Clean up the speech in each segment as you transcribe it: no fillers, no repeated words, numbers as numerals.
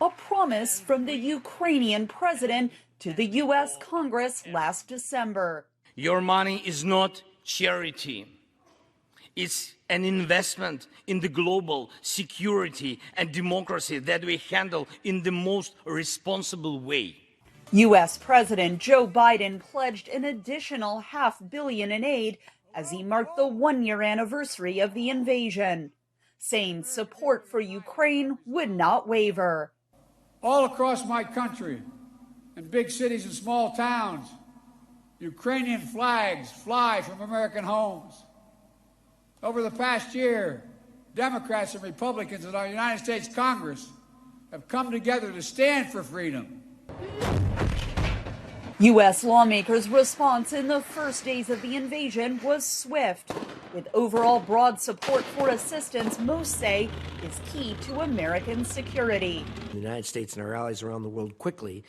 a promise from the Ukrainian president to the U.S. Congress last December. Your money is not charity. It's an investment in the global security and democracy that we handle in the most responsible way. U.S. President Joe Biden pledged an additional $500 million in aid as he marked the one-year anniversary of the invasion, saying support for Ukraine would not waver. All across my country, in big cities and small towns, Ukrainian flags fly from American homes. Over the past year, Democrats and Republicans in our United States Congress have come together to stand for freedom. U.S. lawmakers' response in the first days of the invasion was swift, with overall broad support for assistance most say is key to American security. The United States and our allies around the world quickly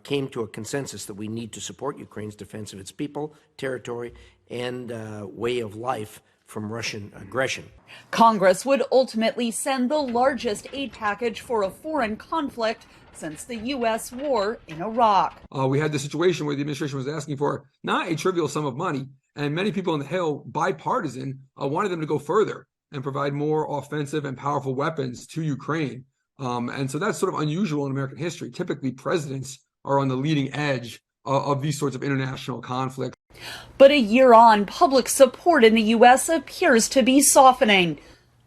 came to a consensus that we need to support Ukraine's defense of its people, territory, and way of life from Russian aggression. Congress would ultimately send the largest aid package for a foreign conflict since the U.S. war in Iraq. We had the situation where the administration was asking for not a trivial sum of money, and many people on the Hill, bipartisan, wanted them to go further and provide more offensive and powerful weapons to Ukraine. And so that's sort of unusual in American history. Typically, presidents are on the leading edge of these sorts of international conflicts. But a year on, public support in the U.S. appears to be softening.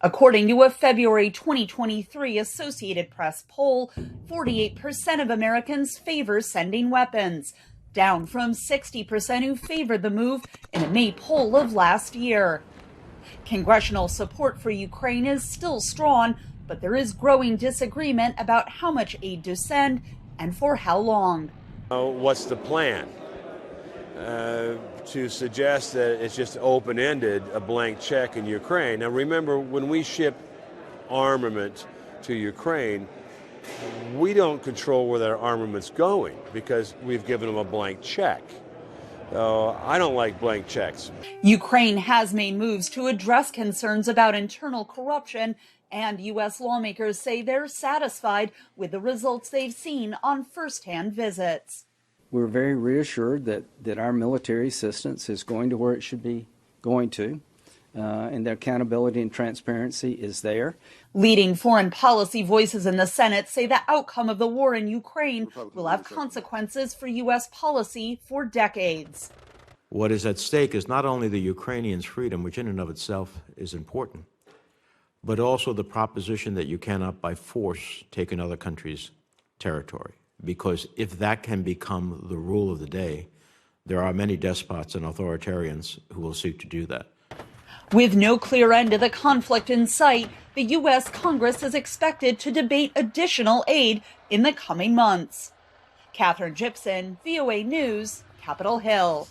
According to a February 2023 Associated Press poll, 48% of Americans favor sending weapons, down from 60% who favored the move in a May poll of last year. Congressional support for Ukraine is still strong, but there is growing disagreement about how much aid to send and for how long. What's the plan? To suggest that it's just open-ended, a blank check in Ukraine. Now remember, when we ship armament to Ukraine, we don't control where that armament's going because we've given them a blank check. I don't like blank checks. Ukraine has made moves to address concerns about internal corruption, and U.S. lawmakers say they're satisfied with the results they've seen on first-hand visits. We're very reassured that our military assistance is going to where it should be going to, and the accountability and transparency is there. Leading foreign policy voices in the Senate say the outcome of the war in Ukraine will have consequences for U.S. policy for decades. What is at stake is not only the Ukrainians' freedom, which in and of itself is important, but also the proposition that you cannot by force take another country's territory. Because if that can become the rule of the day, there are many despots and authoritarians who will seek to do that. With no clear end to the conflict in sight, the U.S. Congress is expected to debate additional aid in the coming months. Katherine Gypson, VOA News, Capitol Hill.